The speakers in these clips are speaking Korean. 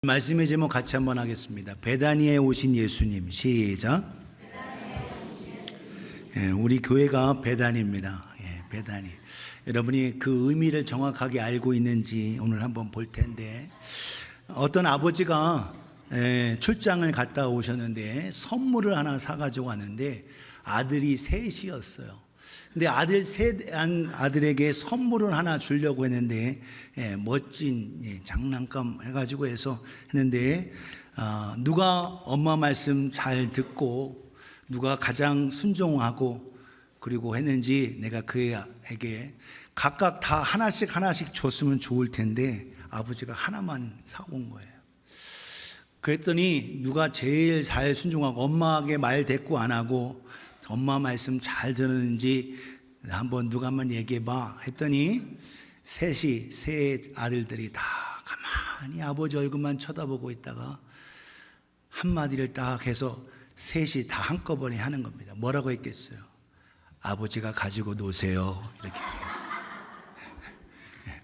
말씀의 제목 같이 한번 하겠습니다. 베다니에 오신 예수님. 시작. 우리 교회가 베다니입니다. 베다니. 여러분이 그 의미를 정확하게 알고 있는지 오늘 한번 볼 텐데, 어떤 아버지가 출장을 갔다 오셨는데 선물을 하나 사가지고 왔는데 아들이 셋이었어요. 근데 아들에게 선물을 하나 주려고 했는데 멋진 장난감 해가지고 해서 했는데, 누가 엄마 말씀 잘 듣고 누가 가장 순종하고 그리고 했는지 내가 그에게 각각 다 하나씩 줬으면 좋을 텐데 아버지가 하나만 사온 거예요. 그랬더니 누가 제일 잘 순종하고 엄마에게 말 대꾸 안 하고 엄마 말씀 잘 들었는지 누가 한번 얘기해봐 했더니 세 아들들이 다 가만히 아버지 얼굴만 쳐다보고 있다가 한마디를 딱 해서 셋이 다 한꺼번에 하는 겁니다. 뭐라고 했겠어요? 아버지가 가지고 노세요, 이렇게 얘기했어요.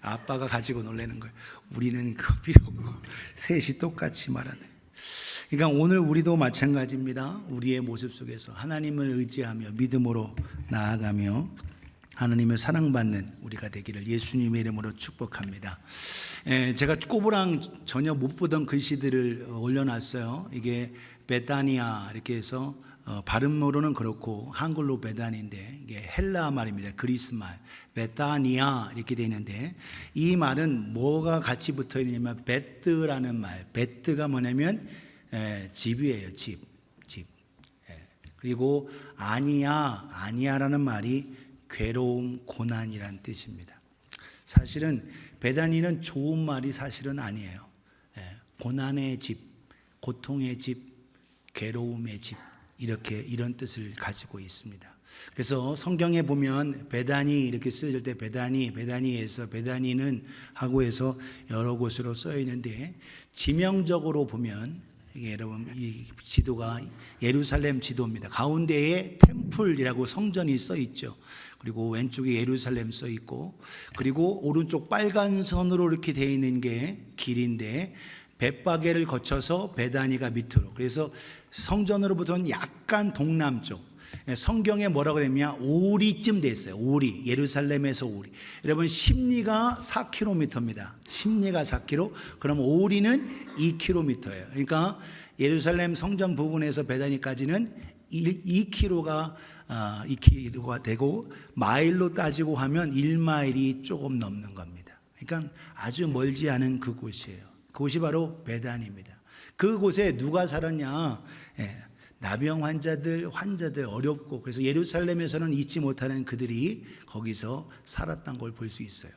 아빠가 가지고 놀라는 거예요. 우리는 그거 필요 없고. 셋이 똑같이 말하네. 그러니까 오늘 우리도 마찬가지입니다. 우리의 모습 속에서 하나님을 의지하며 믿음으로 나아가며 하나님의 사랑받는 우리가 되기를 예수님의 이름으로 축복합니다. 제가 꼬부랑 전혀 못 보던 글씨들을 올려놨어요. 이게 베다니아 이렇게 해서 발음으로는 그렇고 한글로 베다니인데 이게 헬라 말입니다. 그리스 말 베다니아 이렇게 되어 있는데, 이 말은 뭐가 같이 붙어 있냐면 베트라는 말. 베트가 뭐냐면 집이에요. 집. 그리고 아니야라는 말이 괴로움, 고난이란 뜻입니다. 사실은 베다니는 좋은 말이 사실은 아니에요. 고난의 집, 고통의 집, 괴로움의 집, 이런 뜻을 가지고 있습니다. 그래서 성경에 보면 베다니 이렇게 쓰일 때 베다니에서 베다니는 하고 해서 여러 곳으로 써 있는데, 지명적으로 보면 이게 여러분 이 지도가 예루살렘 지도입니다. 가운데에 템플이라고 성전이 써 있죠. 그리고 왼쪽에 예루살렘 써 있고, 그리고 오른쪽 빨간 선으로 이렇게 되어 있는 게 길인데 벳바게를 거쳐서 베다니가 밑으로, 그래서 성전으로부터는 약간 동남쪽, 성경에 뭐라고 되냐, 오리쯤 돼 있어요. 오리, 예루살렘에서 오리. 여러분 심리가 4km입니다. 심리가 4km, 그럼 오리는 2km예요. 그러니까 예루살렘 성전 부근에서 베다니까지는 2km가 되고, 마일로 따지고 하면 1마일이 조금 넘는 겁니다. 그러니까 아주 멀지 않은 그곳이에요. 그곳이 바로 베다니입니다. 그곳에 누가 살았냐? 나병 환자들 어렵고, 그래서 예루살렘에서는 잊지 못하는 그들이 거기서 살았던 걸 볼 수 있어요.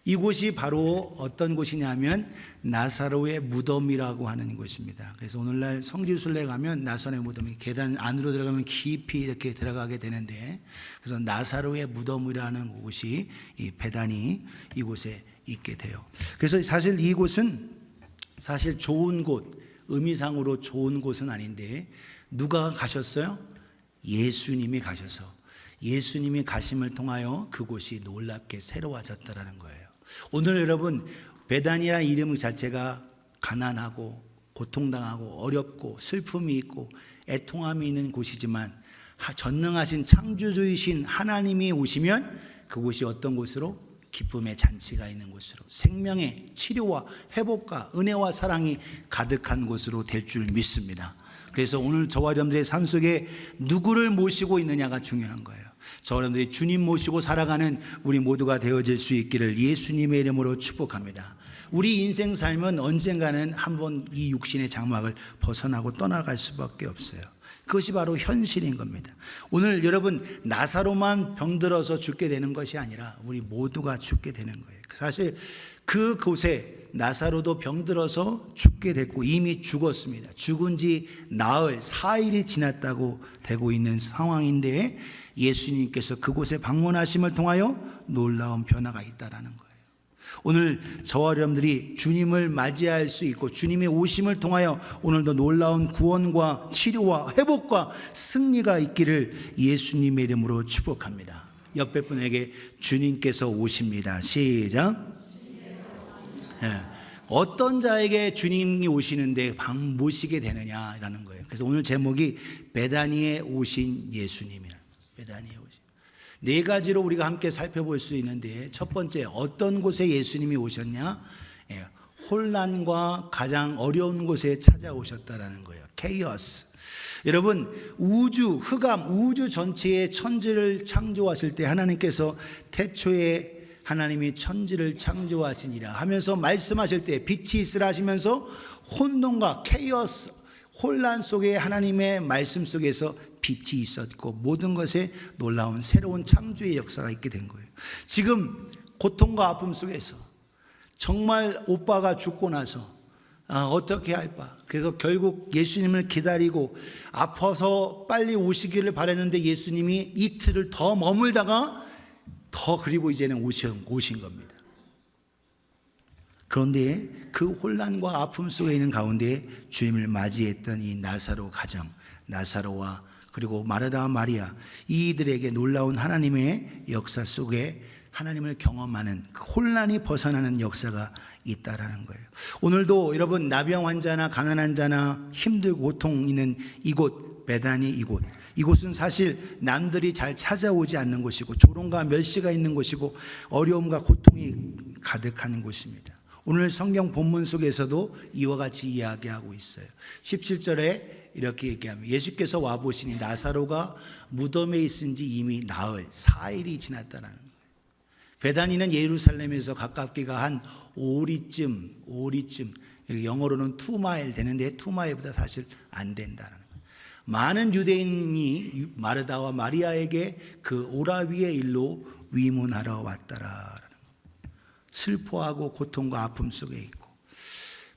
이곳이 바로 어떤 곳이냐면 나사로의 무덤이라고 하는 곳입니다. 그래서 오늘날 성지순례 가면 나사로의 무덤이 계단 안으로 들어가면 깊이 이렇게 들어가게 되는데, 그래서 나사로의 무덤이라는 곳이 이 베다니 이곳에 있게 돼요. 그래서 사실 이곳은 사실 좋은 곳, 의미상으로 좋은 곳은 아닌데 누가 가셨어요? 예수님이 가셔서, 예수님이 가심을 통하여 그곳이 놀랍게 새로워졌다라는 거예요. 오늘 여러분 베다니라는 이름 자체가 가난하고 고통당하고 어렵고 슬픔이 있고 애통함이 있는 곳이지만, 전능하신 창조주이신 하나님이 오시면 그곳이 어떤 곳으로? 기쁨의 잔치가 있는 곳으로, 생명의 치료와 회복과 은혜와 사랑이 가득한 곳으로 될 줄 믿습니다. 그래서 오늘 저와 여러분들의 삶 속에 누구를 모시고 있느냐가 중요한 거예요. 저와 여러분들이 주님 모시고 살아가는 우리 모두가 되어질 수 있기를 예수님의 이름으로 축복합니다. 우리 인생 삶은 언젠가는 한번 이 육신의 장막을 벗어나고 떠나갈 수밖에 없어요. 그것이 바로 현실인 겁니다. 오늘 여러분 나사로만 병들어서 죽게 되는 것이 아니라 우리 모두가 죽게 되는 거예요. 사실 그곳에 나사로도 병들어서 죽게 됐고 이미 죽었습니다. 죽은 지 나흘 4일이 지났다고 되고 있는 상황인데, 예수님께서 그곳에 방문하심을 통하여 놀라운 변화가 있다라는 거예요. 오늘 저와 여러분들이 주님을 맞이할 수 있고 주님의 오심을 통하여 오늘도 놀라운 구원과 치료와 회복과 승리가 있기를 예수님의 이름으로 축복합니다. 옆에 분에게 주님께서 오십니다. 시작. 어떤 자에게 주님이 오시는데 모시게 되느냐라는 거예요. 그래서 오늘 제목이 베다니에 오신 예수님이라. 베다니에 오신. 네 가지로 우리가 함께 살펴볼 수 있는데, 첫 번째, 어떤 곳에 예수님이 오셨냐? 혼란과 가장 어려운 곳에 찾아오셨다라는 거예요. 케이오스. 여러분, 우주, 흑암, 우주 전체의 천지를 창조하실 때 하나님께서 태초에 하나님이 천지를 창조하시니라 하면서 말씀하실 때 빛이 있으라 하시면서 혼돈과 케이오스, 혼란 속에 하나님의 말씀 속에서 빛이 있었고 모든 것에 놀라운 새로운 창조의 역사가 있게 된 거예요. 지금 고통과 아픔 속에서 정말 오빠가 죽고 나서 어떻게 할까? 그래서 결국 예수님을 기다리고 아파서 빨리 오시기를 바랐는데 예수님이 이틀을 더 머물다가 더 그리고 이제는 오신 겁니다. 그런데 그 혼란과 아픔 속에 있는 가운데 주님을 맞이했던 이 나사로 가정, 나사로와 그리고 마르다와 마리아, 이들에게 놀라운 하나님의 역사 속에 하나님을 경험하는 그 혼란이 벗어나는 역사가 있다라는 거예요. 오늘도 여러분, 나병 환자나 가난한 자나 힘들고 고통 있는 이곳, 베다니 이곳은 사실 남들이 잘 찾아오지 않는 곳이고 조롱과 멸시가 있는 곳이고 어려움과 고통이 가득한 곳입니다. 오늘 성경 본문 속에서도 이와 같이 이야기하고 있어요. 17절에 이렇게 얘기하면 예수께서 와보시니 나사로가 무덤에 있은 지 이미 나흘 4일이 지났다라는 거예요. 베다니는 예루살렘에서 가깝기가 한 오리쯤, 영어로는 2마일 되는데 2마일보다 사실 안 된다는 거예요. 많은 유대인이 마르다와 마리아에게 그 오라비의 일로 위문하러 왔다라는 거예요. 슬퍼하고 고통과 아픔 속에 있고,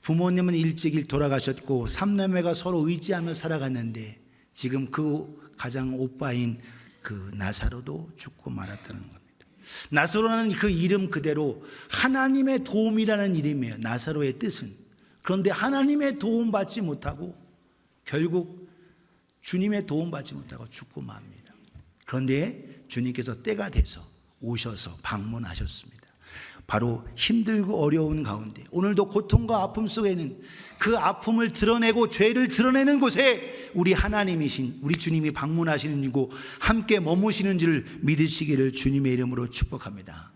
부모님은 일찍 돌아가셨고 삼남매가 서로 의지하며 살아갔는데 지금 그 가장 오빠인 그 나사로도 죽고 말았다는 겁니다. 나사로는 그 이름 그대로 하나님의 도움이라는 이름이에요. 나사로의 뜻은. 그런데 하나님의 도움 받지 못하고 결국 주님의 도움 받지 못하고 죽고 맙니다. 그런데 주님께서 때가 돼서 오셔서 방문하셨습니다. 바로 힘들고 어려운 가운데 오늘도 고통과 아픔 속에는 그 아픔을 드러내고 죄를 드러내는 곳에 우리 하나님이신 우리 주님이 방문하시는 곳 함께 머무시는 줄 믿으시기를 주님의 이름으로 축복합니다.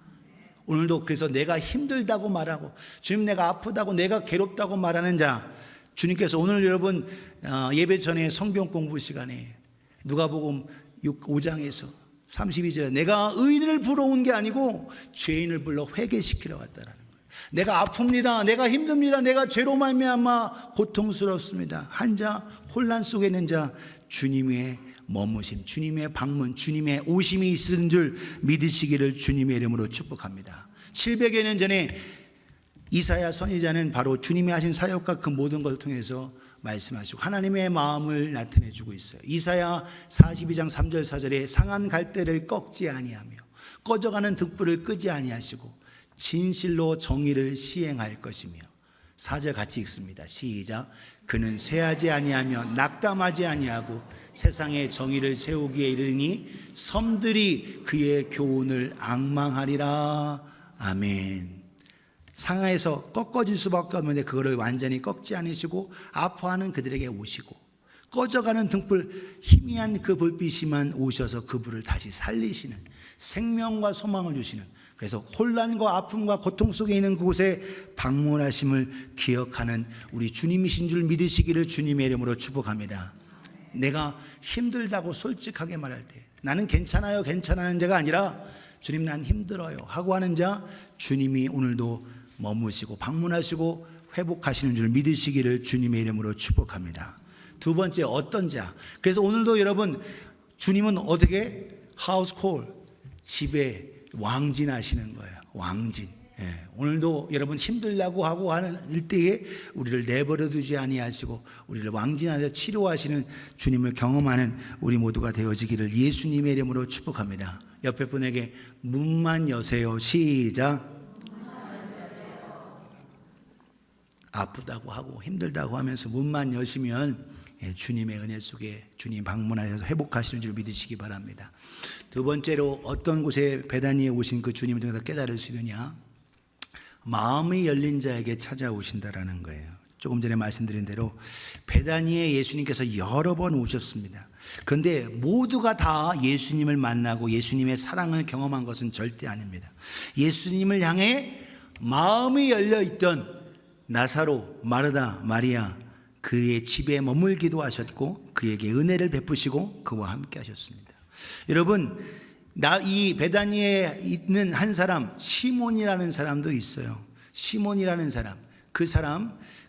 오늘도 그래서 내가 힘들다고 말하고 주님 내가 아프다고 내가 괴롭다고 말하는 자, 주님께서 오늘 여러분 예배 전에 성경 공부 시간에 누가복음 5장에서 32절 내가 의인을 불러온 게 아니고 죄인을 불러 회개시키러 왔다라는 거예요. 내가 아픕니다. 내가 힘듭니다. 내가 죄로 말미암아 고통스럽습니다. 한 자 혼란 속에 있는 자 주님의 머무심, 주님의 방문, 주님의 오심이 있는 줄 믿으시기를 주님의 이름으로 축복합니다. 700여 년 전에 이사야 선지자는 바로 주님이 하신 사역과 그 모든 것을 통해서 말씀하시고 하나님의 마음을 나타내 주고 있어요. 이사야 42장 3절 4절에 상한 갈대를 꺾지 아니하며 꺼져가는 등불을 끄지 아니하시고 진실로 정의를 시행할 것이며 4절 같이 읽습니다. 시작. 그는 쇠하지 아니하며 낙담하지 아니하고 세상에 정의를 세우기에 이르니 섬들이 그의 교훈을 앙망하리라. 아멘. 상하에서 꺾어질 수밖에 없는데 그거를 완전히 꺾지 않으시고 아파하는 그들에게 오시고 꺼져가는 등불 희미한 그 불빛이만 오셔서 그 불을 다시 살리시는 생명과 소망을 주시는, 그래서 혼란과 아픔과 고통 속에 있는 그곳에 방문하심을 기억하는 우리 주님이신 줄 믿으시기를 주님의 이름으로 축복합니다. 내가 힘들다고 솔직하게 말할 때 나는 괜찮아요 괜찮아는 자가 아니라 주님 난 힘들어요 하고 하는 자 주님이 오늘도 머무시고 방문하시고 회복하시는 줄 믿으시기를 주님의 이름으로 축복합니다. 두 번째 어떤 자. 그래서 오늘도 여러분 주님은 어떻게 하우스콜 집에 왕진하시는 거예요. 왕진. 오늘도 여러분 힘들다고 하고 하는 일대에 우리를 내버려 두지 아니하시고 우리를 왕진하셔 치료하시는 주님을 경험하는 우리 모두가 되어지기를 예수님의 이름으로 축복합니다. 옆에 분에게 문만 여세요. 시작. 아프다고 하고 힘들다고 하면서 문만 여시면 주님의 은혜 속에 주님 방문하셔서 회복하시는 줄 믿으시기 바랍니다. 두 번째로 어떤 곳에 베다니에 오신 그 주님을 통해서 깨달을 수 있느냐. 마음이 열린 자에게 찾아오신다라는 거예요. 조금 전에 말씀드린 대로 베다니에 예수님께서 여러 번 오셨습니다. 그런데 모두가 다 예수님을 만나고 예수님의 사랑을 경험한 것은 절대 아닙니다. 예수님을 향해 마음이 열려있던 나사로, 마르다, 마리아 그의 집에 머물기도 하셨고 그에게 은혜를 베푸시고 그와 함께 하셨습니다. 여러분, 이 베다니에 있는 한 사람, 시몬이라는 사람도 있어요. 시몬이라는 사람,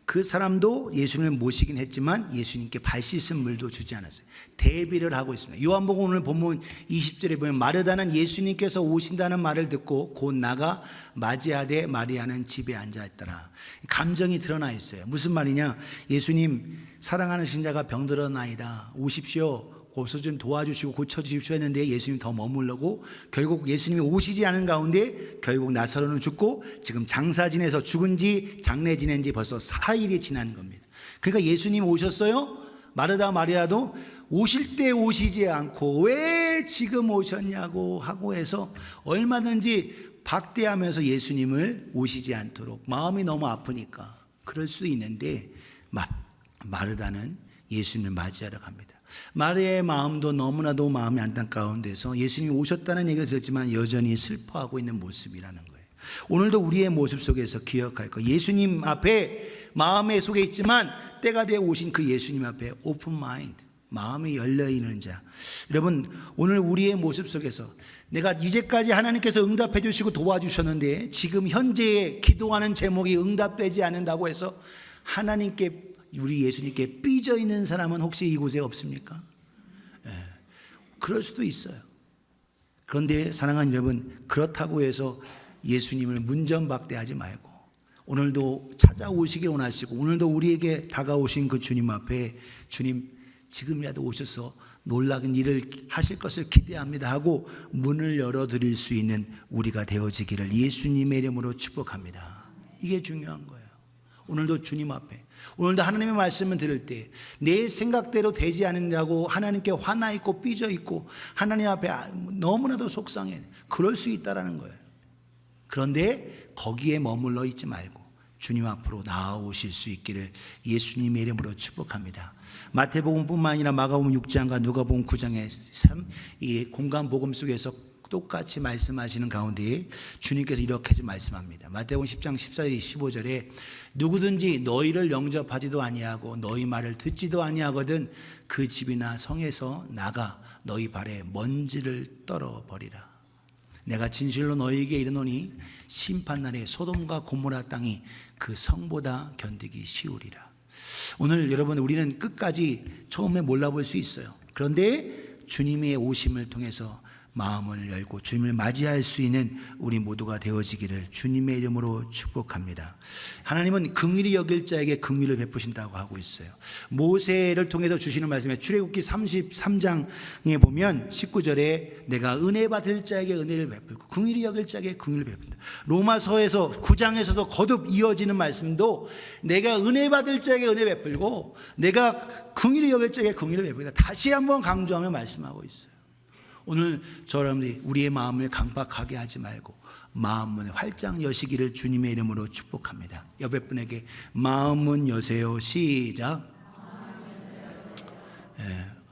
그 사람도 예수님을 모시긴 했지만 예수님께 발 씻은 물도 주지 않았어요. 대비를 하고 있습니다. 요한복음 오늘 본문 20절에 보면 마르다는 예수님께서 오신다는 말을 듣고 곧 나가 맞이하되 마리아는 집에 앉아있더라. 감정이 드러나 있어요. 무슨 말이냐? 예수님 사랑하는 신자가 병들었나이다. 오십시오. 고소 좀 도와주시고 고쳐주십시오 했는데 예수님이 더 머물러고 결국 예수님이 오시지 않은 가운데 결국 나사로는 죽고 지금 장사 지내서 죽은 지 장례 지낸 지 벌써 4일이 지난 겁니다. 그러니까 예수님 오셨어요? 마르다 마리아도 오실 때 오시지 않고 왜 지금 오셨냐고 하고 해서 얼마든지 박대하면서 예수님을 오시지 않도록 마음이 너무 아프니까 그럴 수 있는데 마르다는 예수님을 맞이하러 갑니다. 마리아의 마음도 너무나도 마음이 안타까운 데서 예수님이 오셨다는 얘기를 들었지만 여전히 슬퍼하고 있는 모습이라는 거예요. 오늘도 우리의 모습 속에서 기억할 거, 예수님 앞에 마음의 속에 있지만 때가 되어 오신 그 예수님 앞에 오픈 마인드, 마음이 열려있는 자. 여러분, 오늘 우리의 모습 속에서 내가 이제까지 하나님께서 응답해 주시고 도와주셨는데 지금 현재의 기도하는 제목이 응답되지 않는다고 해서 하나님께, 우리 예수님께 삐져 있는 사람은 혹시 이곳에 없습니까? 그럴 수도 있어요. 그런데 사랑하는 여러분, 그렇다고 해서 예수님을 문전박대하지 말고 오늘도 찾아오시기 원하시고 오늘도 우리에게 다가오신 그 주님 앞에 주님 지금이라도 오셔서 놀라운 일을 하실 것을 기대합니다 하고 문을 열어드릴 수 있는 우리가 되어지기를 예수님의 이름으로 축복합니다. 이게 중요한 거예요. 오늘도 주님 앞에, 오늘도 하나님의 말씀을 들을 때 내 생각대로 되지 않는다고 하나님께 화나 있고 삐져 있고 하나님 앞에 너무나도 속상해, 그럴 수 있다라는 거예요. 그런데 거기에 머물러 있지 말고 주님 앞으로 나아오실 수 있기를 예수님의 이름으로 축복합니다. 마태복음뿐만 아니라 마가복음 6장과 누가복음 9장의 이 공간 복음 속에서 똑같이 말씀하시는 가운데 주님께서 이렇게 말씀합니다. 마태복음 10장 14절 15절에 누구든지 너희를 영접하지도 아니하고 너희 말을 듣지도 아니하거든 그 집이나 성에서 나가 너희 발에 먼지를 떨어버리라. 내가 진실로 너희에게 이르노니 심판날에 소돔과 고모라 땅이 그 성보다 견디기 쉬우리라. 오늘 여러분, 우리는 끝까지 처음에 몰라볼 수 있어요. 그런데 주님의 오심을 통해서 마음을 열고 주님을 맞이할 수 있는 우리 모두가 되어지기를 주님의 이름으로 축복합니다. 하나님은 긍휼히 여길 자에게 긍휼을 베푸신다고 하고 있어요. 모세를 통해서 주시는 말씀에 출애굽기 33장에 보면 19절에 내가 은혜 받을 자에게 은혜를 베풀고 긍휼히 여길 자에게 긍휼을 베푼다. 로마서에서 9장에서도 거듭 이어지는 말씀도 내가 은혜 받을 자에게 은혜 베풀고 내가 긍휼히 여길 자에게 긍휼을 베푼다. 다시 한번 강조하며 말씀하고 있어요. 오늘 저러분들이 우리의 마음을 강박하게 하지 말고 마음문 활짝 여시기를 주님의 이름으로 축복합니다. 옆에 분에게 마음문 여세요. 시작.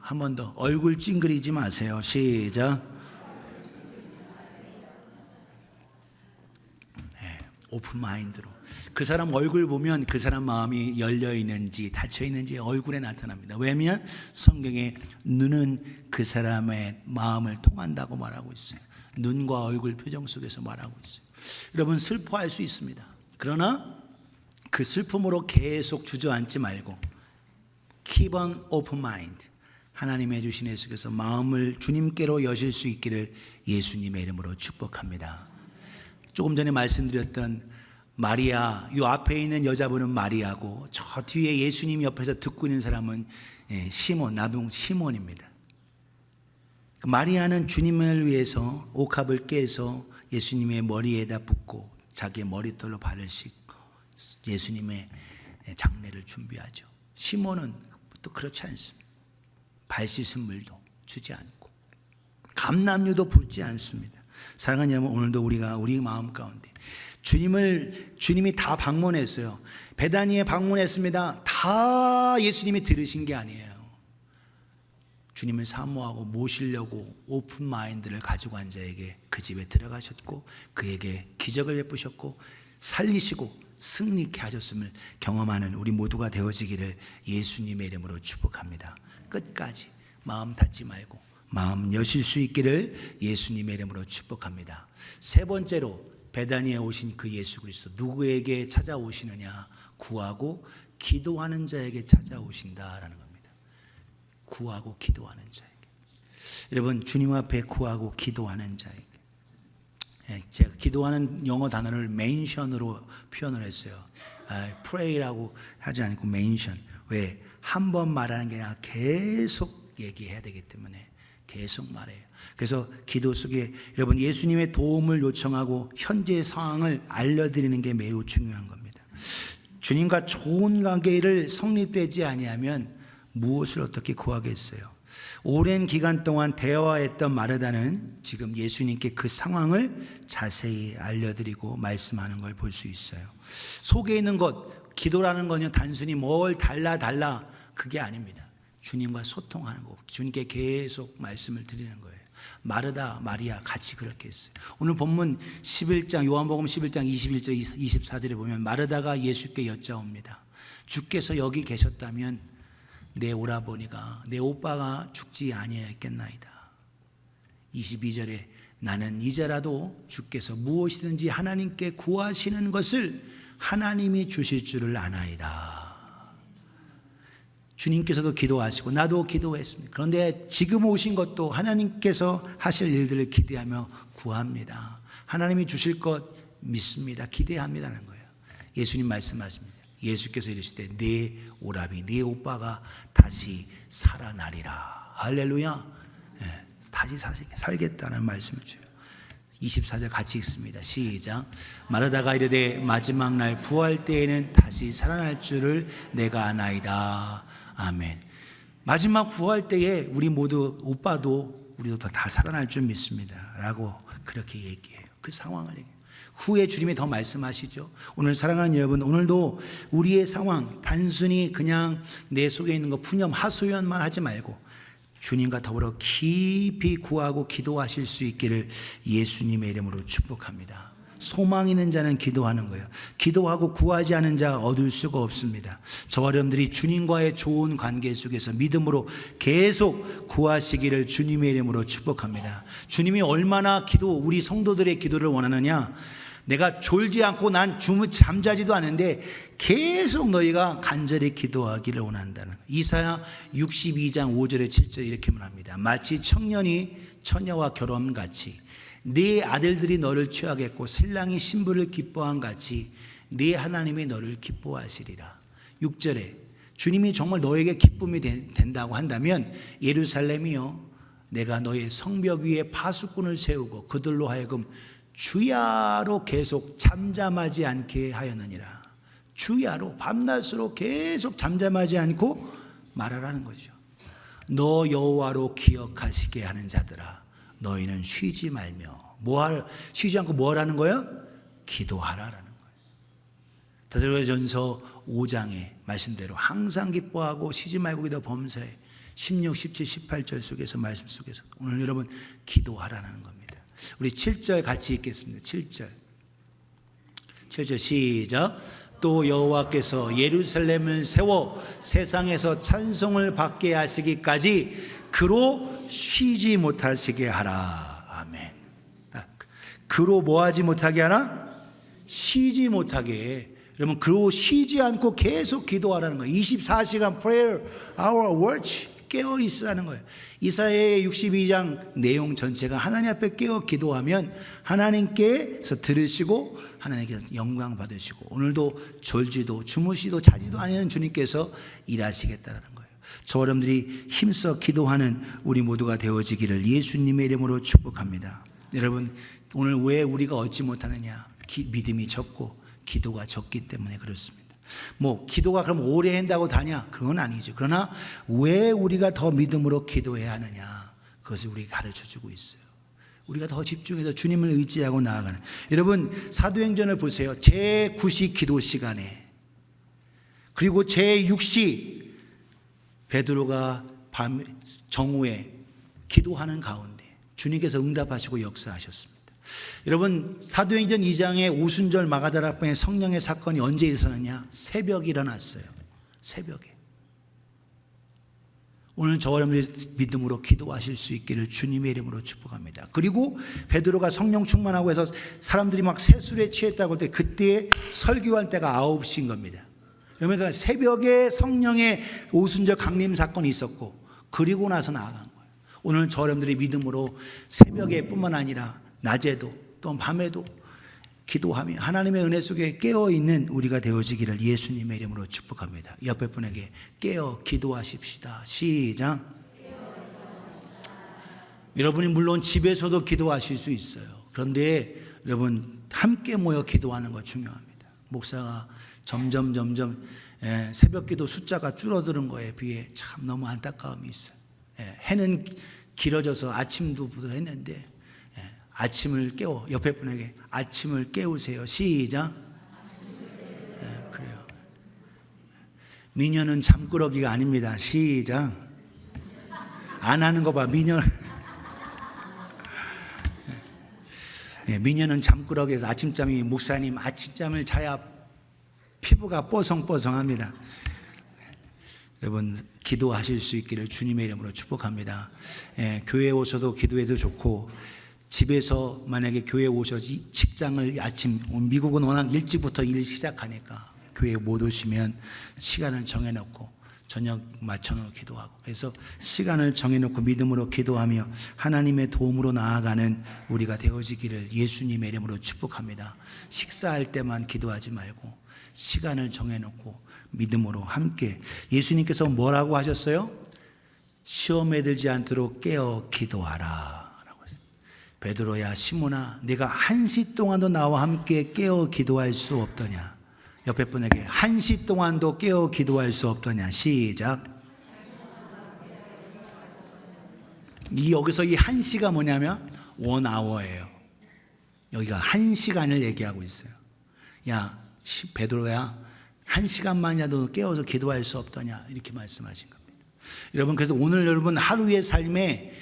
한 번 더. 얼굴 찡그리지 마세요. 시작. 오픈 마인드로. 그 사람 얼굴 보면 그 사람 마음이 열려 있는지 닫혀 있는지 얼굴에 나타납니다. 왜냐하면 성경에 눈은 그 사람의 마음을 통한다고 말하고 있어요. 눈과 얼굴 표정 속에서 말하고 있어요. 여러분, 슬퍼할 수 있습니다. 그러나 그 슬픔으로 계속 주저앉지 말고 keep on open mind, 하나님의 주신 예수께서 마음을 주님께로 여실 수 있기를 예수님의 이름으로 축복합니다. 조금 전에 말씀드렸던 마리아, 이 앞에 있는 여자분은 마리아고 저 뒤에 예수님 옆에서 듣고 있는 사람은 시몬, 나병 시몬입니다. 마리아는 주님을 위해서 옥합을 깨서 예수님의 머리에다 붓고 자기의 머리털로 발을 씻고 예수님의 장례를 준비하죠. 시몬은 또 그렇지 않습니다. 발 씻은 물도 주지 않고 감람유도 붓지 않습니다. 사랑하는 여러분, 오늘도 우리가 우리 마음 가운데 주님이 다 방문했어요. 베다니에 방문했습니다. 다 예수님이 들으신 게 아니에요. 주님을 사모하고 모시려고 오픈 마인드를 가지고 한 자에게 그 집에 들어가셨고 그에게 기적을 베푸셨고 살리시고 승리케 하셨음을 경험하는 우리 모두가 되어지기를 예수님의 이름으로 축복합니다. 끝까지 마음 닫지 말고 마음 여실 수 있기를 예수님의 이름으로 축복합니다. 세 번째로 베다니에 오신 그 예수 그리스도, 누구에게 찾아오시느냐? 구하고 기도하는 자에게 찾아오신다라는 겁니다. 구하고 기도하는 자에게. 여러분, 주님 앞에 구하고 기도하는 자에게. 제가 기도하는 영어 단어를 mention으로 표현을 했어요. pray라고 하지 않고 mention. 왜? 한 번 말하는 게 아니라 계속 얘기해야 되기 때문에 계속 말해요. 그래서 기도 속에 여러분 예수님의 도움을 요청하고 현재의 상황을 알려드리는 게 매우 중요한 겁니다. 주님과 좋은 관계를 성립되지 아니하면 무엇을 어떻게 구하겠어요? 오랜 기간 동안 대화했던 마르다는 지금 예수님께 그 상황을 자세히 알려드리고 말씀하는 걸 볼 수 있어요. 속에 있는 것, 기도라는 건요 단순히 뭘 달라 그게 아닙니다. 주님과 소통하는 거, 주님께 계속 말씀을 드리는 거예요. 마르다, 마리아 같이 그렇게 했어요. 오늘 본문 11장, 요한복음 11장 21절 24절에 보면 마르다가 예수께 여짜옵니다. 주께서 여기 계셨다면 내 오라버니가, 내 오빠가 죽지 아니하였겠나이다. 22절에 나는 이제라도 주께서 무엇이든지 하나님께 구하시는 것을 하나님이 주실 줄을 아나이다. 주님께서도 기도하시고 나도 기도했습니다. 그런데 지금 오신 것도 하나님께서 하실 일들을 기대하며 구합니다. 하나님이 주실 것 믿습니다. 기대합니다는 거예요. 예수님 말씀하십니다. 예수께서 이르시되 네 오라비, 네 오빠가 다시 살아나리라. 할렐루야. 네, 다시 살겠다는 말씀을 줘요. 24절 같이 읽습니다. 시작. 마르다가 이르되 마지막 날 부활 때에는 다시 살아날 줄을 내가 아나이다. 아멘. 마지막 부활 때에 우리 모두, 오빠도 우리도 다 살아날 줄 믿습니다 라고 그렇게 얘기해요. 그 상황을 얘기해요. 후에 주님이 더 말씀하시죠. 오늘 사랑하는 여러분, 오늘도 우리의 상황 단순히 그냥 내 속에 있는 거 푸념 하소연만 하지 말고 주님과 더불어 깊이 구하고 기도하실 수 있기를 예수님의 이름으로 축복합니다. 소망 있는 자는 기도하는 거예요. 기도하고 구하지 않은 자 얻을 수가 없습니다. 저와 여러분들이 주님과의 좋은 관계 속에서 믿음으로 계속 구하시기를 주님의 이름으로 축복합니다. 주님이 얼마나 우리 성도들의 기도를 원하느냐? 내가 졸지 않고 난 잠자지도 않은데 계속 너희가 간절히 기도하기를 원한다는 거예요. 이사야 62장 5절에 7절에 이렇게 말합니다. 마치 청년이 처녀와 결혼같이 네 아들들이 너를 취하겠고 신랑이 신부를 기뻐한 같이 네 하나님이 너를 기뻐하시리라. 6절에 주님이 정말 너에게 기쁨이 된다고 한다면 예루살렘이여 내가 너의 성벽 위에 파수꾼을 세우고 그들로 하여금 주야로 계속 잠잠하지 않게 하였느니라. 주야로 밤낮으로 계속 잠잠하지 않고 말하라는 거죠. 너 여호와로 기억하시게 하는 자들아 너희는 쉬지 말며 쉬지 않고 뭐 하라는 거예요? 기도하라라는 거예요. 데살로니가전서 5장의 말씀대로 항상 기뻐하고 쉬지 말고 기도 범사에 16, 17, 18절 속에서 말씀 속에서 오늘 여러분 기도하라는 겁니다. 우리 7절 같이 읽겠습니다. 7절 시작. 또 여호와께서 예루살렘을 세워 세상에서 찬송을 받게 하시기까지 그로 쉬지 못하시게 하라. 아멘. 그로 뭐하지 못하게 하나? 쉬지 못하게. 여러분 그로 쉬지 않고 계속 기도하라는 거예요. 24시간 prayer hour watch 깨어 있으라는 거예요. 이사야의 62장 내용 전체가 하나님 앞에 깨어 기도하면 하나님께서 들으시고 하나님께서 영광 받으시고 오늘도 졸지도 주무시도 자지도 않는 주님께서 일하시겠다라는 거예요. 저와 여러분들이 힘써 기도하는 우리 모두가 되어지기를 예수님의 이름으로 축복합니다. 여러분 오늘 왜 우리가 얻지 못하느냐? 믿음이 적고 기도가 적기 때문에 그렇습니다. 기도가 그럼 오래 한다고 다냐? 그건 아니죠. 그러나 왜 우리가 더 믿음으로 기도해야 하느냐? 그것을 우리가 가르쳐 주고 있어요. 우리가 더 집중해서 주님을 의지하고 나아가는. 여러분 사도행전을 보세요. 제9시 기도 시간에 그리고 제6시 베드로가 밤 정오에 기도하는 가운데 주님께서 응답하시고 역사하셨습니다. 여러분 사도행전 2장의 오순절 마가다락방의 성령의 사건이 언제 일어났냐? 새벽에 일어났어요. 새벽에. 오늘 저와 여러분들이 믿음으로 기도하실 수 있기를 주님의 이름으로 축복합니다. 그리고 베드로가 성령 충만하고 해서 사람들이 막 새술에 취했다고 할 때 그때 설교할 때가 9시인 겁니다. 그러니까 새벽에 성령의 오순절 강림 사건이 있었고 그리고 나서 나아간 거예요. 오늘 저와 여러분들이 믿음으로 새벽에 뿐만 아니라 낮에도 또 밤에도 기도하며 하나님의 은혜 속에 깨어있는 우리가 되어지기를 예수님의 이름으로 축복합니다. 옆에 분에게 깨어 기도하십시다. 시작. 여러분이 물론 집에서도 기도하실 수 있어요. 그런데 여러분 함께 모여 기도하는 거 중요합니다. 목사가 점점 새벽 기도 숫자가 줄어드는 거에 비해 참 너무 안타까움이 있어요. 해는 길어져서 아침도부터 했는데 아침을 깨워. 옆에 분에게 아침을 깨우세요. 시작. 그래요. 미녀는 잠꾸러기가 아닙니다. 시작. 안 하는 거 봐. 미녀는 잠꾸러기에서 아침잠이 목사님 아침잠을 자야 피부가 뽀송뽀송합니다. 여러분 기도하실 수 있기를 주님의 이름으로 축복합니다. 교회에 오셔도 기도해도 좋고 집에서 만약에 교회에 오셔서 직장을 아침 미국은 워낙 일찍부터 일 시작하니까 교회에 못 오시면 시간을 정해놓고 저녁 맞춰놓고 기도하고 그래서 시간을 정해놓고 믿음으로 기도하며 하나님의 도움으로 나아가는 우리가 되어지기를 예수님의 이름으로 축복합니다. 식사할 때만 기도하지 말고 시간을 정해놓고 믿음으로 함께. 예수님께서 뭐라고 하셨어요? 시험에 들지 않도록 깨어 기도하라. 베드로야 시몬아 네가 1시 동안도 나와 함께 깨어 기도할 수 없더냐. 옆에 분에게 1시 동안도 깨어 기도할 수 없더냐. 시작. 여기서 이 1시가 뭐냐면 1hour예요. 여기가 1시간을 얘기하고 있어요. 야 베드로야 1시간만이라도 깨어서 기도할 수 없더냐 이렇게 말씀하신 겁니다. 여러분 그래서 오늘 여러분 하루의 삶에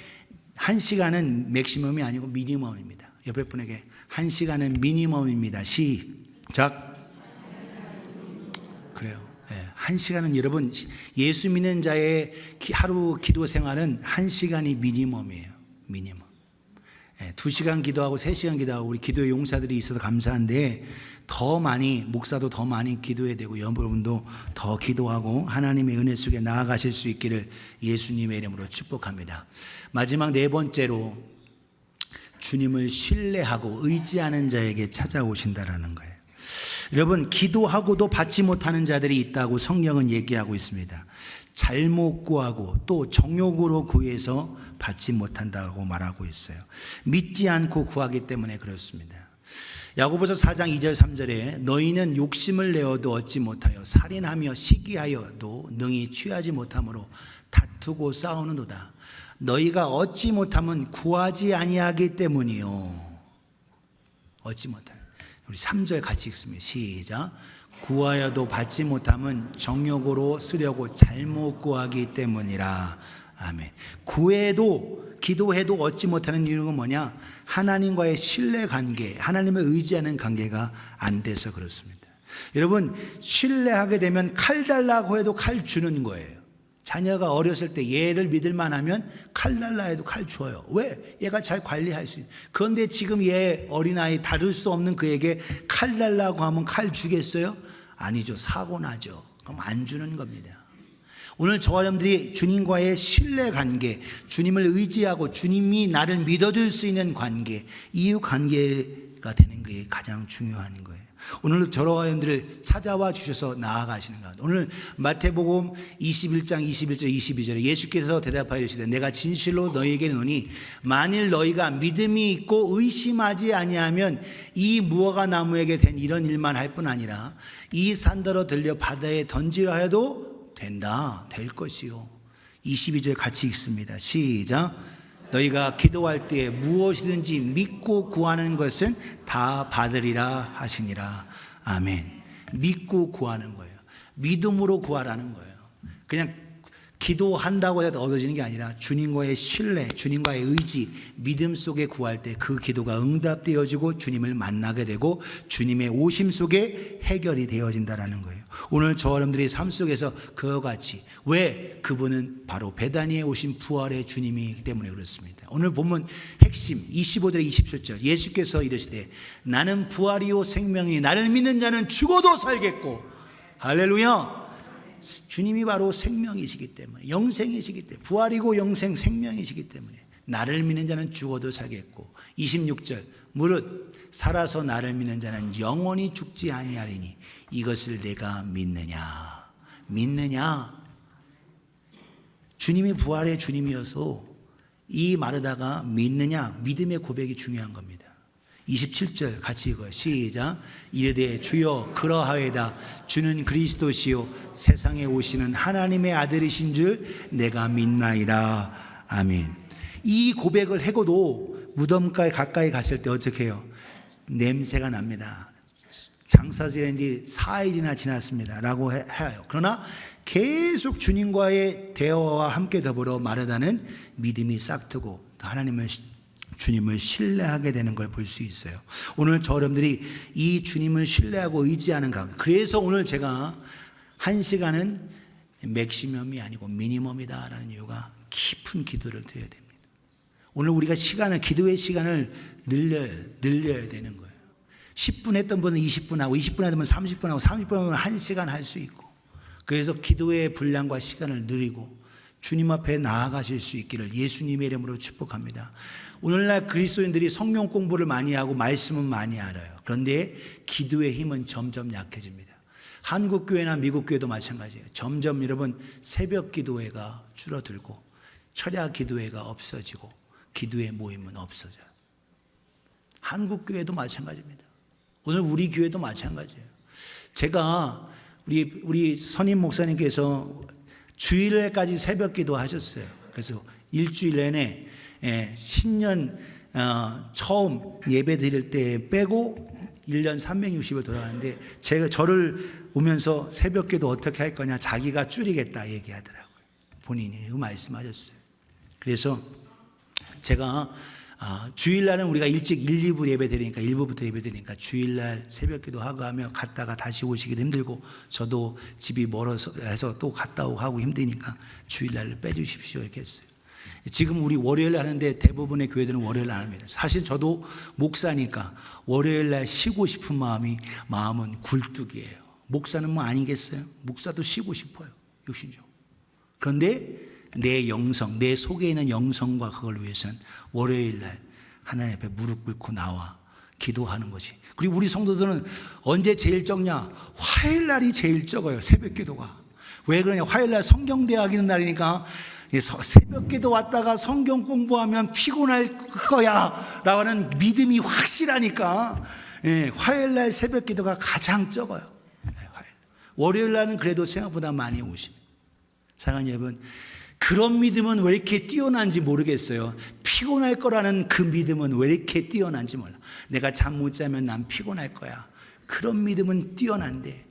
1시간은 맥시멈이 아니고 미니멈입니다. 옆에 분에게 1시간은 미니멈입니다. 시작. 그래요. 1시간은 여러분 예수 믿는 자의 하루 기도 생활은 1시간이 미니멈이에요. 미니멈. 2시간 기도하고 3시간 기도하고 우리 기도의 용사들이 있어서 감사한데 더 많이 목사도 더 많이 기도해야 되고 여러분도 더 기도하고 하나님의 은혜 속에 나아가실 수 있기를 예수님의 이름으로 축복합니다. 마지막 4번째로 주님을 신뢰하고 의지하는 자에게 찾아오신다라는 거예요. 여러분 기도하고도 받지 못하는 자들이 있다고 성경은 얘기하고 있습니다. 잘못 구하고 또 정욕으로 구해서 받지 못한다고 말하고 있어요. 믿지 않고 구하기 때문에 그렇습니다. 야고보서 4장 2절 3절에 너희는 욕심을 내어도 얻지 못하여 살인하며 시기하여도 능히 취하지 못함으로 다투고 싸우는도다. 너희가 얻지 못하면 구하지 아니하기 때문이요. 얻지 못하여. 우리 3절 같이 읽습니다. 시작. 구하여도 받지 못함은 정욕으로 쓰려고 잘못 구하기 때문이라. 아멘. 구해도 기도해도 얻지 못하는 이유는 뭐냐? 하나님과의 신뢰 관계, 하나님을 의지하는 관계가 안 돼서 그렇습니다. 여러분 신뢰하게 되면 칼 달라고 해도 칼 주는 거예요. 자녀가 어렸을 때 얘를 믿을만 하면 칼 달라 해도 칼 줘요. 왜? 얘가 잘 관리할 수 있어요. 그런데 지금 얘 어린아이 다룰 수 없는 그에게 칼 달라고 하면 칼 주겠어요? 아니죠. 사고 나죠. 그럼 안 주는 겁니다. 오늘 저와 여러분들이 주님과의 신뢰 관계, 주님을 의지하고 주님이 나를 믿어줄 수 있는 관계, 이 관계가 되는 게 가장 중요한 거예요. 오늘 저와 여러분들을 찾아와 주셔서 나아가시는 것. 오늘 마태복음 21장 21절 22절에 예수께서 대답하여 이르시되 내가 진실로 너희에게 이르노니 만일 너희가 믿음이 있고 의심하지 아니하면 이 무화과 나무에게 된 이런 일만 할 뿐 아니라 이 산더러 들려 바다에 던지려 하여도 된다. 될 것이요. 22절 같이 읽습니다. 시작. 너희가 기도할 때에 무엇이든지 믿고 구하는 것은 다 받으리라 하시니라. 아멘. 믿고 구하는 거예요. 믿음으로 구하라는 거예요. 그냥 기도한다고 해서 얻어지는 게 아니라 주님과의 신뢰, 주님과의 의지, 믿음 속에 구할 때 그 기도가 응답되어지고 주님을 만나게 되고 주님의 오심 속에 해결이 되어진다는 거예요. 오늘 저와 여러분들의 삶 속에서 그와 같이, 왜? 그분은 바로 베다니에 오신 부활의 주님이기 때문에 그렇습니다. 오늘 본문 핵심 25절에 27절, 예수께서 이르시되 나는 부활이요 생명이니 나를 믿는 자는 죽어도 살겠고, 할렐루야. 주님이 바로 생명이시기 때문에, 영생이시기 때문에, 부활이고 영생 생명이시기 때문에 나를 믿는 자는 죽어도 살겠고, 26절 무릇 살아서 나를 믿는 자는 영원히 죽지 아니하리니 이것을 내가 믿느냐. 주님이 부활의 주님이어서 이 마르다가 믿느냐, 믿음의 고백이 중요한 겁니다. 27절 같이 읽어요. 시작. 이르되 주여 그러하외다. 주는 그리스도시요 세상에 오시는 하나님의 아들이신 줄 내가 믿나이다. 아멘. 이 고백을 해고도 무덤가에 가까이 갔을 때 어떻게 해요? 냄새가 납니다. 장사지낸 지 4일이나 지났습니다 라고 해요. 그러나 계속 주님과의 대화와 함께 더불어 마르다는 믿음이 싹트고 주님을 신뢰하게 되는 걸 볼 수 있어요. 오늘 저 여러분들이 이 주님을 신뢰하고 의지하는 가운데, 그래서 오늘 제가 1시간은 맥시멈이 아니고 미니멈이다라는 이유가 깊은 기도를 드려야 됩니다. 오늘 우리가 기도의 시간을 늘려야 되는 거예요. 10분 했던 분은 20분 하고, 20분 하면 30분 하고, 30분 하면 1시간 할 수 있고, 그래서 기도의 분량과 시간을 늘리고 주님 앞에 나아가실 수 있기를 예수님의 이름으로 축복합니다. 오늘날 그리스도인들이 성경 공부를 많이 하고 말씀은 많이 알아요. 그런데 기도의 힘은 점점 약해집니다. 한국 교회나 미국 교회도 마찬가지예요. 점점 여러분 새벽 기도회가 줄어들고 철야 기도회가 없어지고 기도의 모임은 없어져요. 한국 교회도 마찬가지입니다. 오늘 우리 교회도 마찬가지예요. 제가 우리 선임 목사님께서 주일날까지 새벽 기도 하셨어요. 그래서 일주일 내내 신년 처음 예배 드릴 때 빼고 1년 360을 돌아가는데, 제가 저를 오면서 새벽 기도 어떻게 할 거냐, 자기가 줄이겠다 얘기하더라고요. 본인이 말씀하셨어요. 그래서 제가 주일날은 우리가 일찍 1, 2부 예배 드리니까 1부부터 예배 드리니까 주일날 새벽 기도 하고 하며 갔다가 다시 오시기도 힘들고, 저도 집이 멀어서 해서 또 갔다 오고 하고 힘드니까 주일날을 빼주십시오 이렇게 했어요. 지금 우리 월요일 하는데 대부분의 교회들은 월요일 안 합니다. 사실 저도 목사니까 월요일날 쉬고 싶은 마음은 굴뚝이에요. 목사는 뭐 아니겠어요? 목사도 쉬고 싶어요. 욕심죠. 그런데 내 영성, 내 속에 있는 영성과 그걸 위해서는 월요일날 하나님 앞에 무릎 꿇고 나와 기도하는 것이. 그리고 우리 성도들은 언제 제일 적냐? 화요일날이 제일 적어요. 새벽 기도가. 왜 그러냐? 화요일날 성경대학 있는 날이니까 새벽 기도 왔다가 성경 공부하면 피곤할 거야 라고 하는 믿음이 확실하니까 화요일날 새벽 기도가 가장 적어요. 월요일날은 그래도 생각보다 많이 오십니다. 사랑하는 여러분, 그런 믿음은 왜 이렇게 뛰어난지 모르겠어요. 피곤할 거라는 그 믿음은 왜 이렇게 뛰어난지 몰라. 내가 잠 못 자면 난 피곤할 거야. 그런 믿음은 뛰어난데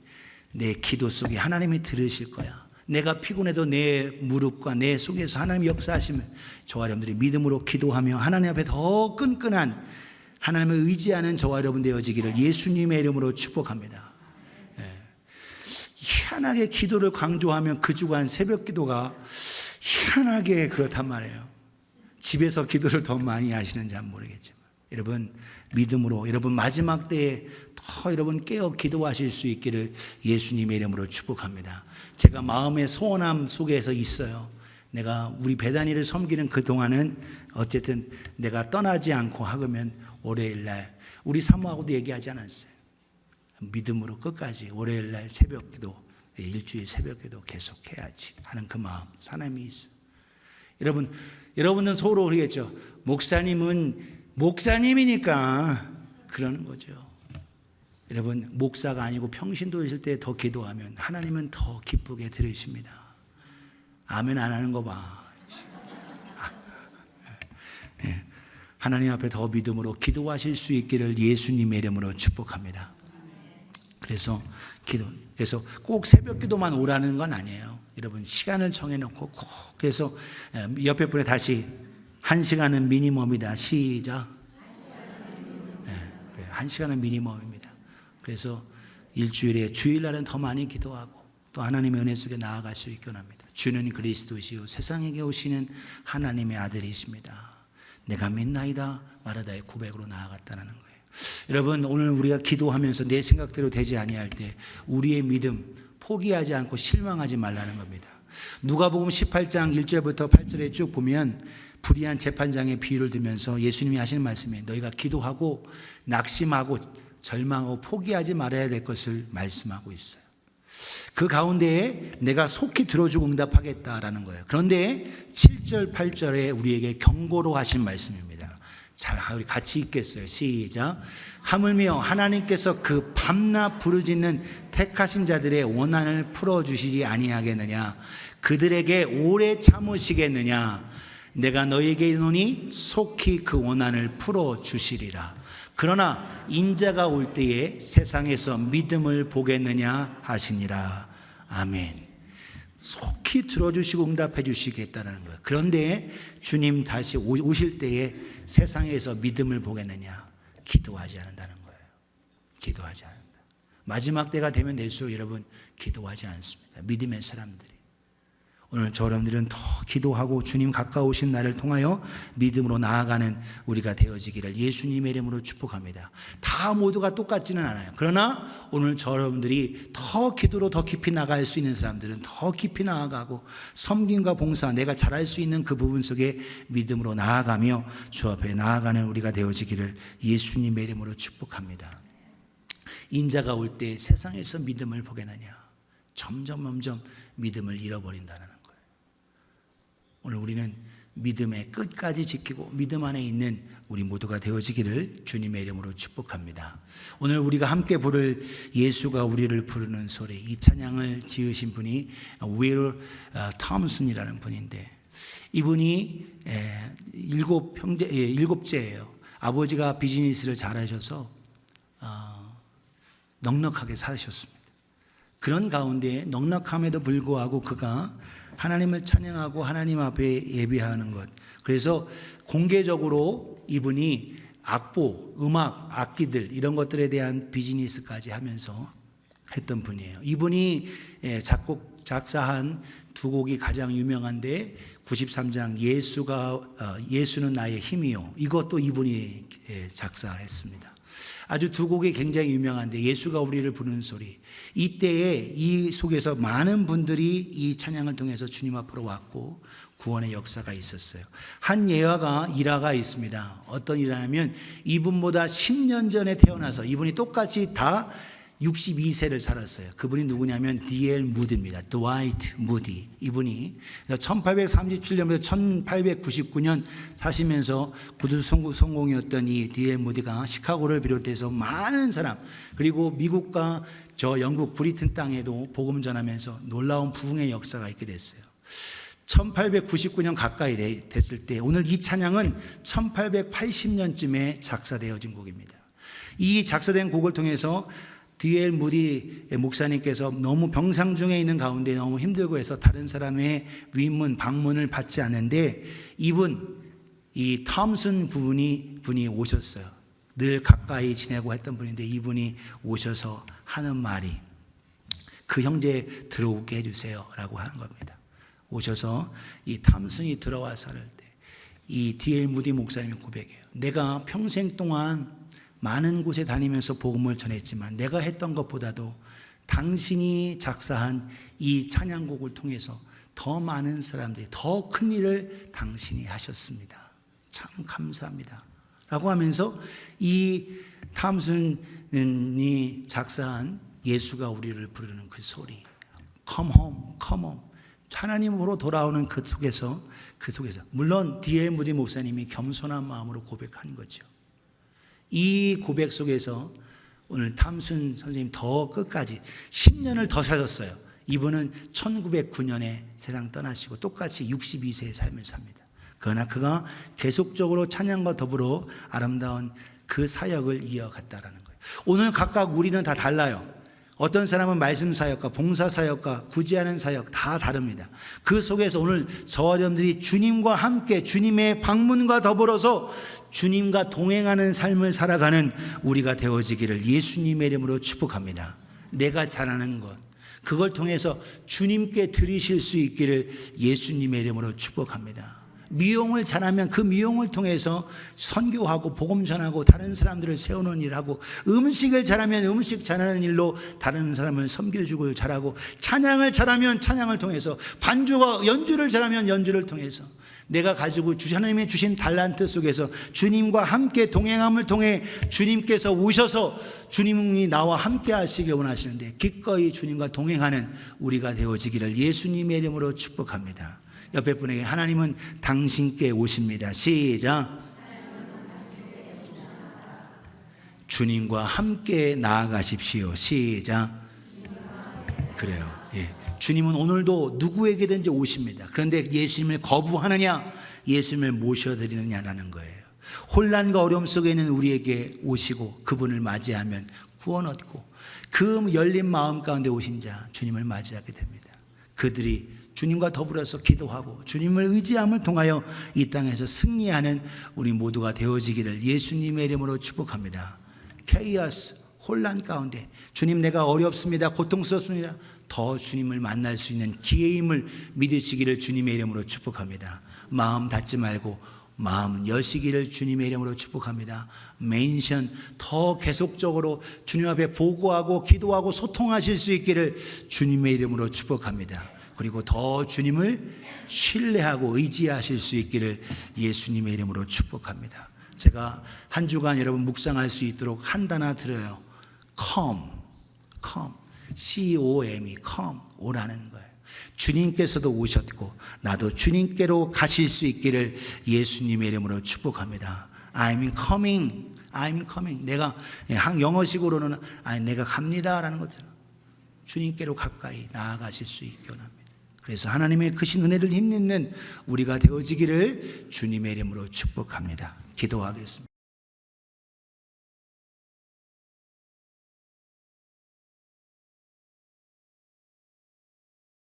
내 기도 속에 하나님이 들으실 거야. 내가 피곤해도 내 무릎과 내 속에서 하나님의 역사하심을 저와 여러분들이 믿음으로 기도하며 하나님 앞에 더 끈끈한 하나님을 의지하는 저와 여러분 되어지기를 예수님의 이름으로 축복합니다. 희한하게 기도를 강조하면 그 주간 새벽 기도가 희한하게 그렇단 말이에요. 집에서 기도를 더 많이 하시는지 모르겠지만 여러분 믿음으로 여러분 마지막 때에 더 여러분 깨어 기도하실 수 있기를 예수님의 이름으로 축복합니다. 제가 마음의 소원함 속에서 있어요. 내가 우리 베다니를 섬기는 그동안은 어쨌든 내가 떠나지 않고 하면 월요일날 우리 사모하고도 얘기하지 않았어요. 믿음으로 끝까지 월요일날 새벽 기도, 일주일 새벽 기도 계속 해야지 하는 그 마음, 사람이 있어. 여러분은 서로 그러겠죠. 목사님은 목사님이니까 그러는 거죠. 여러분 목사가 아니고 평신도 있을 때 더 기도하면 하나님은 더 기쁘게 들으십니다. 아멘 안 하는 거 봐. 하나님 앞에 더 믿음으로 기도하실 수 있기를 예수님의 이름으로 축복합니다. 그래서 꼭 새벽 기도만 오라는 건 아니에요. 여러분 시간을 정해놓고 꼭 그래서 옆에 분에 다시 1시간은 미니멈이다. 시작. 1시간은 미니멈입니다. 그래서 일주일에 주일날은 더 많이 기도하고 또 하나님의 은혜 속에 나아갈 수 있게 합니다. 주는 그리스도시요 세상에게 오시는 하나님의 아들이십니다. 내가 믿나이다 마르다의 고백으로 나아갔다는 거예요. 여러분 오늘 우리가 기도하면서 내 생각대로 되지 아니할 때 우리의 믿음 포기하지 않고 실망하지 말라는 겁니다. 누가복음 18장 1절부터 8절에 쭉 보면 불의한 재판장의 비유를 들면서 예수님이 하시는 말씀이에요. 너희가 기도하고 낙심하고 절망하고 포기하지 말아야 될 것을 말씀하고 있어요. 그 가운데에 내가 속히 들어주고 응답하겠다라는 거예요. 그런데 7절 8절에 우리에게 경고로 하신 말씀입니다. 자, 우리 같이 읽겠어요. 시작. 하물며 하나님께서 그 밤낮 부르짖는 택하신 자들의 원한을 풀어주시지 아니하겠느냐. 그들에게 오래 참으시겠느냐. 내가 너희에게 이르노니 속히 그 원한을 풀어주시리라. 그러나 인자가 올 때에 세상에서 믿음을 보겠느냐 하시니라. 아멘. 속히 들어주시고 응답해 주시겠다는 거예요. 그런데 주님 다시 오실 때에 세상에서 믿음을 보겠느냐? 기도하지 않는다는 거예요. 기도하지 않는다. 마지막 때가 되면 될수록 여러분 기도하지 않습니다. 믿음의 사람들이. 오늘 여러분들은 더 기도하고 주님 가까우신 나를 통하여 믿음으로 나아가는 우리가 되어지기를 예수님의 이름으로 축복합니다. 다 모두가 똑같지는 않아요. 그러나 오늘 여러분들이 더 기도로 더 깊이 나갈 수 있는 사람들은 더 깊이 나아가고 섬김과 봉사 내가 잘할 수 있는 그 부분 속에 믿음으로 나아가며 주 앞에 나아가는 우리가 되어지기를 예수님의 이름으로 축복합니다. 인자가 올 때 세상에서 믿음을 보겠느냐. 점점 믿음을 잃어버린다는 거예요. 오늘 우리는 믿음의 끝까지 지키고 믿음 안에 있는 우리 모두가 되어지기를 주님의 이름으로 축복합니다. 오늘 우리가 함께 부를 예수가 우리를 부르는 소리, 이 찬양을 지으신 분이 윌 톰슨이라는 분인데 이분이 일곱째예요. 아버지가 비즈니스를 잘하셔서 넉넉하게 사셨습니다. 그런 가운데 넉넉함에도 불구하고 그가 하나님을 찬양하고 하나님 앞에 예배하는 것. 그래서 공개적으로 이분이 악보, 음악, 악기들 이런 것들에 대한 비즈니스까지 하면서 했던 분이에요. 이분이 작사한 두 곡이 가장 유명한데 93장 예수는 나의 힘이요. 이것도 이분이 작사했습니다. 아주 두 곡이 굉장히 유명한데 예수가 우리를 부르는 소리. 이때에 이 속에서 많은 분들이 이 찬양을 통해서 주님 앞으로 왔고 구원의 역사가 있었어요. 한 일화가 있습니다. 어떤 일화냐면 이분보다 10년 전에 태어나서 이분이 똑같이 다 62세를 살았어요. 그분이 누구냐면 D.L. 무디입니다. 드와이트 무디. 이분이 1837년부터 1899년 사시면서 구두 성공이었던 이 D.L. 무디가 시카고를 비롯해서 많은 사람 그리고 미국과 영국 브리튼 땅에도 복음 전하면서 놀라운 부흥의 역사가 있게 됐어요. 1899년 가까이 됐을 때 오늘 이 찬양은 1880년쯤에 작사되어진 곡입니다. 이 작사된 곡을 통해서 D.L. 무디 목사님께서 너무 병상 중에 있는 가운데 너무 힘들고 해서 다른 사람의 방문을 받지 않는데 이 톰슨 분이 오셨어요. 늘 가까이 지내고 했던 분인데 이분이 오셔서 하는 말이 그 형제 들어오게 해주세요 라고 하는 겁니다. 오셔서 이 톰슨이 들어와서 할 때 이 D.L. 무디 목사님이 고백해요. 내가 평생 동안 많은 곳에 다니면서 복음을 전했지만 내가 했던 것보다도 당신이 작사한 이 찬양곡을 통해서 더 많은 사람들이 더 큰 일을 당신이 하셨습니다. 참 감사합니다. 라고 하면서 이 톰슨이 작사한 예수가 우리를 부르는 그 소리 Come home, come home. 하나님으로 돌아오는 그 속에서 물론 D.L. 무디 목사님이 겸손한 마음으로 고백한 거죠. 이 고백 속에서 오늘 톰슨 선생님 더 끝까지 10년을 더 사셨어요. 이분은 1909년에 세상 떠나시고 똑같이 62세의 삶을 삽니다. 그러나 그가 계속적으로 찬양과 더불어 아름다운 그 사역을 이어갔다라는 거예요. 오늘 각각 우리는 다 달라요. 어떤 사람은 말씀 사역과 봉사 사역과 구제하는 사역 다 다릅니다. 그 속에서 오늘 저와 여러분들이 주님과 함께 주님의 방문과 더불어서 주님과 동행하는 삶을 살아가는 우리가 되어지기를 예수님의 이름으로 축복합니다. 내가 잘하는 것, 그걸 통해서 주님께 드리실 수 있기를 예수님의 이름으로 축복합니다. 미용을 잘하면 그 미용을 통해서 선교하고 복음 전하고 다른 사람들을 세우는 일하고, 음식을 잘하면 음식 잘하는 일로 다른 사람을 섬겨주고 잘하고, 찬양을 잘하면 찬양을 통해서, 반주와 연주를 잘하면 연주를 통해서, 내가 가지고 하나님의 주신 달란트 속에서 주님과 함께 동행함을 통해 주님께서 오셔서 주님이 나와 함께 하시길 원하시는데 기꺼이 주님과 동행하는 우리가 되어지기를 예수님의 이름으로 축복합니다. 옆에 분에게 하나님은 당신께 오십니다. 시작. 주님과 함께 나아가십시오. 시작. 그래요. 예. 주님은 오늘도 누구에게든지 오십니다. 그런데 예수님을 거부하느냐, 예수님을 모셔드리느냐라는 거예요. 혼란과 어려움 속에 있는 우리에게 오시고 그분을 맞이하면 구원 얻고, 그 열린 마음 가운데 오신 자 주님을 맞이하게 됩니다. 그들이 주님과 더불어서 기도하고 주님을 의지함을 통하여 이 땅에서 승리하는 우리 모두가 되어지기를 예수님의 이름으로 축복합니다. 케이어스, 혼란 가운데 주님 내가 어렵습니다, 고통스럽습니다, 더 주님을 만날 수 있는 기회임을 믿으시기를 주님의 이름으로 축복합니다. 마음 닫지 말고 마음 여시기를 주님의 이름으로 축복합니다. 맨션 더 계속적으로 주님 앞에 보고하고 기도하고 소통하실 수 있기를 주님의 이름으로 축복합니다. 그리고 더 주님을 신뢰하고 의지하실 수 있기를 예수님의 이름으로 축복합니다. 제가 한 주간 여러분 묵상할 수 있도록 한 단어 드려요. come, C-O-M이 come, 오라는 거예요. 주님께서도 오셨고 나도 주님께로 가실 수 있기를 예수님의 이름으로 축복합니다. I'm coming. 내가 영어식으로는 내가 갑니다라는 것처럼 주님께로 가까이 나아가실 수 있게 원합니다. 그래서 하나님의 크신 은혜를 힘입는 우리가 되어지기를 주님의 이름으로 축복합니다. 기도하겠습니다.